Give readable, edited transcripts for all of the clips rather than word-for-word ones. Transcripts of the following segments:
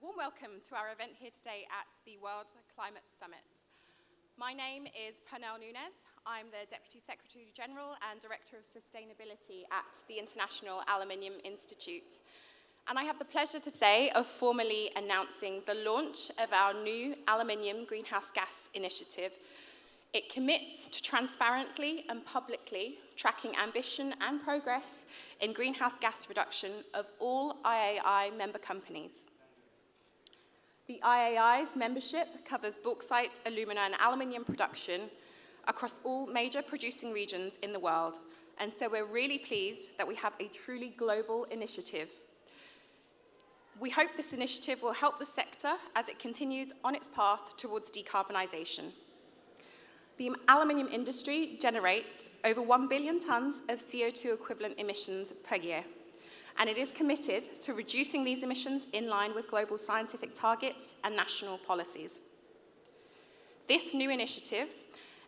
warm welcome to our event here today at the World Climate Summit. My name is Pernell Nunes. I'm the Deputy Secretary General and Director of Sustainability at the International Aluminium Institute. And I have the pleasure today of formally announcing the launch of our new aluminium greenhouse gas initiative. It commits to transparently and publicly tracking ambition and progress in greenhouse gas reduction of all IAI member companies. The IAI's membership covers bauxite, alumina and aluminium production across all major producing regions in the world, and so we're really pleased that we have a truly global initiative. We hope this initiative will help the sector as it continues on its path towards decarbonisation. The aluminium industry generates over 1 billion tonnes of CO2 equivalent emissions per year, and it is committed to reducing these emissions in line with global scientific targets and national policies. This new initiative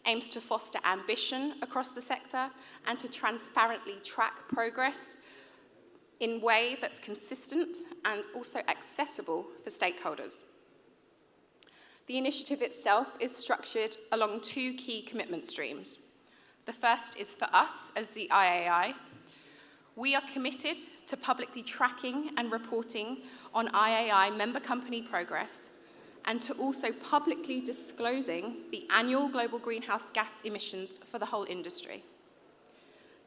aims to foster ambition across the sector and to transparently track progress in a way that's consistent and also accessible for stakeholders. The initiative itself is structured along two key commitment streams. The first is for us as the IAI. We are committed to publicly tracking and reporting on IAI member company progress and to also publicly disclosing the annual global greenhouse gas emissions for the whole industry.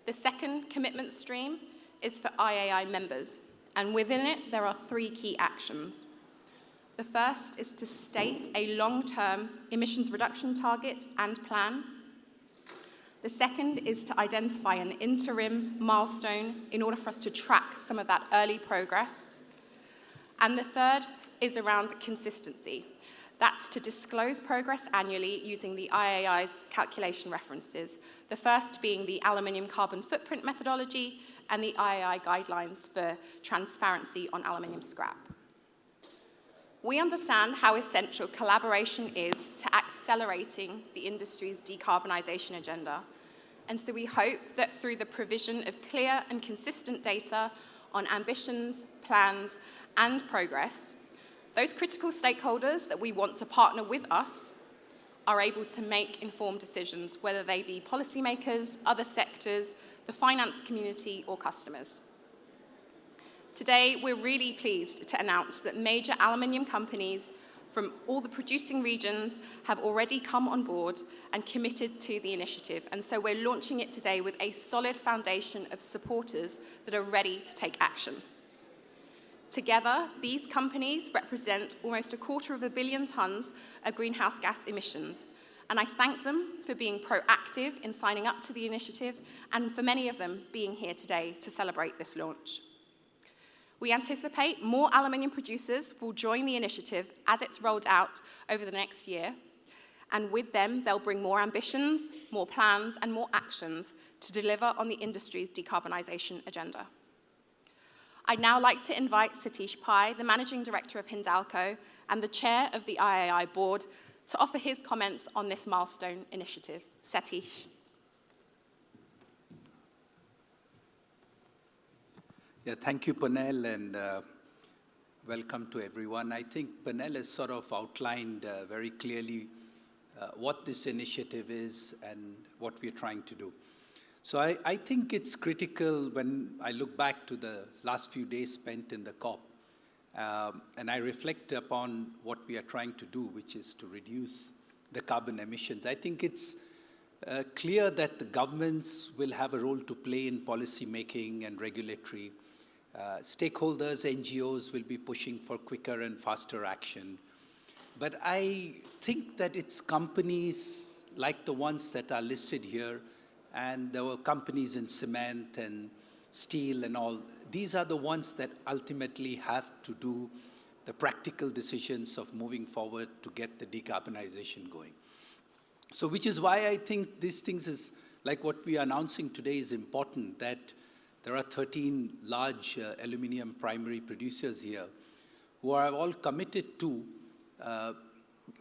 The second commitment stream is for IAI members, and within it there are three key actions. The first is to state a long-term emissions reduction target and plan. The second is to identify an interim milestone in order for us to track some of that early progress. And the third is around consistency. That's to disclose progress annually using the IAI's calculation references, the first being the aluminium carbon footprint methodology and the IAI guidelines for transparency on aluminium scrap. We understand how essential collaboration is to accelerating the industry's decarbonisation agenda, and so we hope that through the provision of clear and consistent data on ambitions, plans, and progress, those critical stakeholders that we want to partner with us are able to make informed decisions, whether they be policymakers, other sectors, the finance community, or customers. Today, we're really pleased to announce that major aluminium companies from all the producing regions have already come on board and committed to the initiative. And so we're launching it today with a solid foundation of supporters that are ready to take action. Together, these companies represent almost 250 million tonnes of greenhouse gas emissions. And I thank them for being proactive in signing up to the initiative and for many of them being here today to celebrate this launch. We anticipate more aluminium producers will join the initiative as it's rolled out over the next year, and with them, they'll bring more ambitions, more plans, and more actions to deliver on the industry's decarbonisation agenda. I'd now like to invite Satish Pai, the Managing Director of Hindalco and the Chair of the IAI Board, to offer his comments on this milestone initiative. Satish. Yeah, thank you, Pernell, and welcome to everyone. I think Pernell has sort of outlined very clearly what this initiative is and what we're trying to do. So I think it's critical when I look back to the last few days spent in the COP, and I reflect upon what we are trying to do, which is to reduce the carbon emissions. I think it's clear that the governments will have a role to play in policy making and regulatory. Stakeholders, NGOs will be pushing for quicker and faster action. But I think that it's companies like the ones that are listed here, and there were companies in cement and steel and all, these are the ones that ultimately have to do the practical decisions of moving forward to get the decarbonization going. So which is why I think these things is, like what we are announcing today is important, that there are 13 large aluminium primary producers here who are all committed to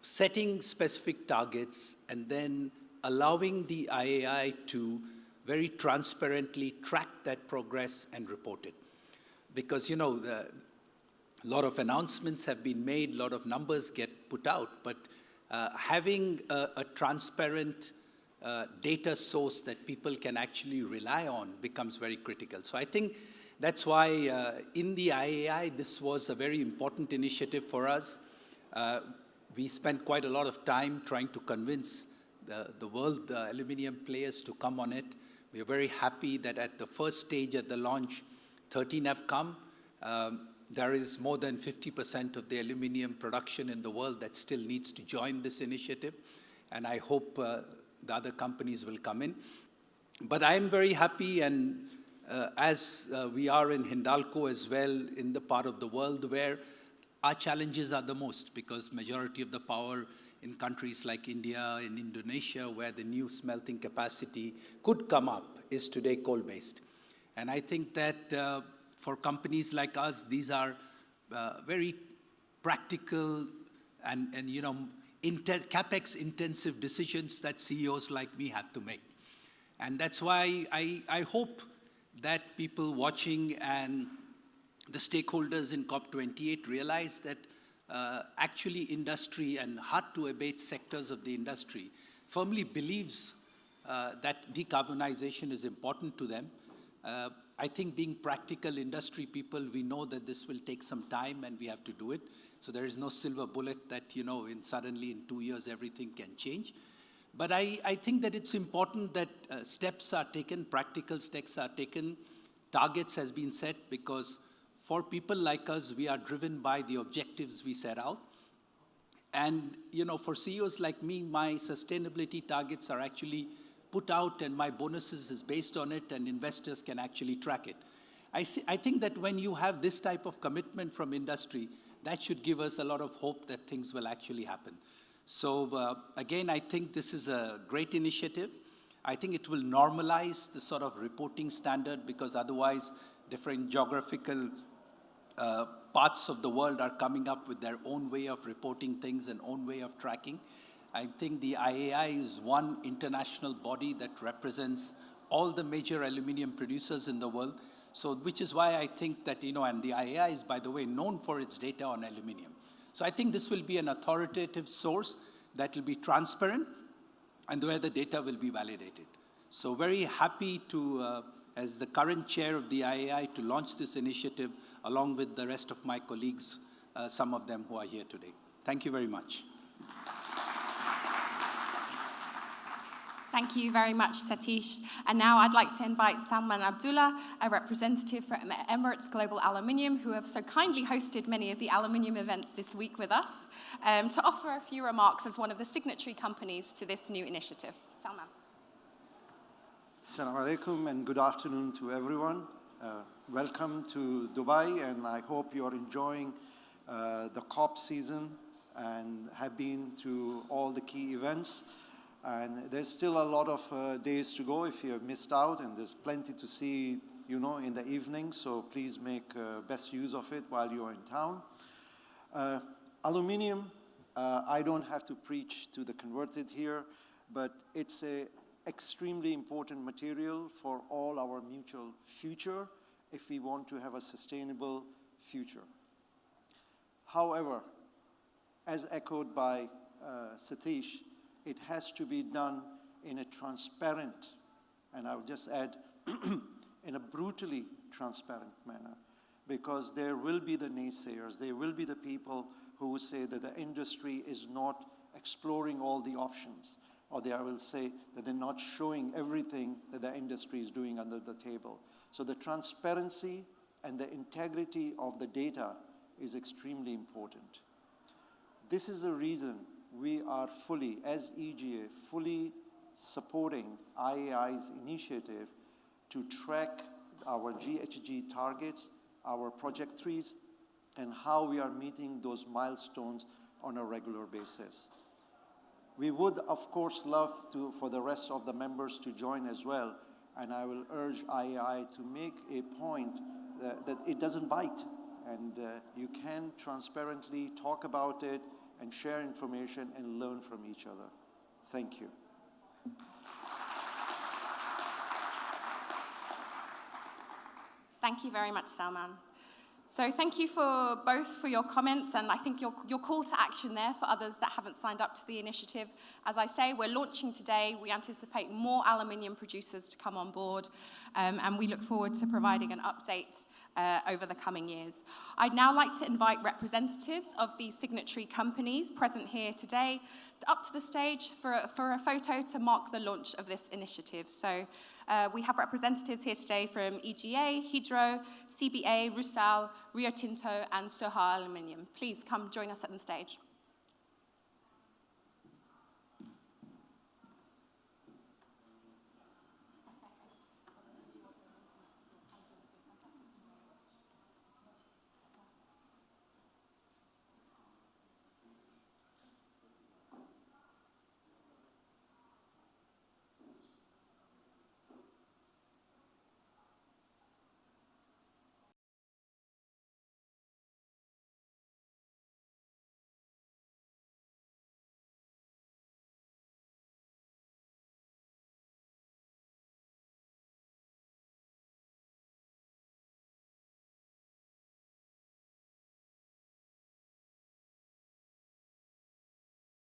setting specific targets and then allowing the IAI to very transparently track that progress and report it. Because, you know, A lot of announcements have been made, a lot of numbers get put out, but having a transparent data source that people can actually rely on becomes very critical. So I think that's why in the IAI, this was a very important initiative for us. We spent quite a lot of time trying to convince the world, the aluminium players, to come on it. We are very happy that at the first stage at the launch, 13 have come. There is more than 50% of the aluminium production in the world that still needs to join this initiative, and I hope the other companies will come in. But I am very happy, and as we are in Hindalco as well, in the part of the world where our challenges are the most, because majority of the power in countries like India and Indonesia, where the new smelting capacity could come up, is today coal-based. And I think that for companies like us, these are very practical and capex-intensive decisions that CEOs like me have to make. And that's why I hope that people watching and the stakeholders in COP28 realize that actually industry and hard-to-abate sectors of the industry firmly believes that decarbonization is important to them. I think being practical industry people, we know that this will take some time and we have to do it. So there is no silver bullet that, suddenly in 2 years everything can change. But I think that it's important that steps are taken, practical steps are taken, targets has been set, because for people like us, we are driven by the objectives we set out. And, for CEOs like me, my sustainability targets are actually put out and my bonuses is based on it, and investors can actually track it. I think that when you have this type of commitment from industry, that should give us a lot of hope that things will actually happen. So again, I think this is a great initiative. I think it will normalize the sort of reporting standard, because otherwise different geographical parts of the world are coming up with their own way of reporting things and own way of tracking. I think the IAI is one international body that represents all the major aluminium producers in the world. So, which is why I think that, and the IAI is, by the way, known for its data on aluminium. So I think this will be an authoritative source that will be transparent and where the data will be validated. So very happy to, as the current chair of the IAI, to launch this initiative along with the rest of my colleagues, some of them who are here today. Thank you very much. Thank you very much, Satish. And now I'd like to invite Salman Abdullah, a representative from Emirates Global Aluminium, who have so kindly hosted many of the aluminium events this week with us, to offer a few remarks as one of the signatory companies to this new initiative. Salman. Assalamu alaikum and good afternoon to everyone. Welcome to Dubai, and I hope you're enjoying the COP season and have been to all the key events. And there's still a lot of days to go if you have missed out, and there's plenty to see, in the evening, so please make best use of it while you're in town. Aluminium, I don't have to preach to the converted here, but it's an extremely important material for all our mutual future if we want to have a sustainable future. However, as echoed by Satish, it has to be done in a transparent, and I'll just add, in a brutally transparent manner, because there will be the naysayers, there will be the people who will say that the industry is not exploring all the options, or they will say that they're not showing everything that the industry is doing under the table. So the transparency and the integrity of the data is extremely important. This is the reason we are fully, as EGA, fully supporting IAI's initiative to track our GHG targets, our project trees, and how we are meeting those milestones on a regular basis. We would, of course, love for the rest of the members to join as well, and I will urge IAI to make a point that it doesn't bite, and you can transparently talk about it and share information and learn from each other. Thank you. Thank you very much, Salman. So thank you for both for your comments, and I think your call to action there for others that haven't signed up to the initiative. As I say, we're launching today. We anticipate more aluminium producers to come on board, and we look forward to providing an update over the coming years. I'd now like to invite representatives of the signatory companies present here today up to the stage for a photo to mark the launch of this initiative. So we have representatives here today from EGA, Hydro, CBA, Rusal, Rio Tinto, and Soha Aluminium. Please come join us at the stage.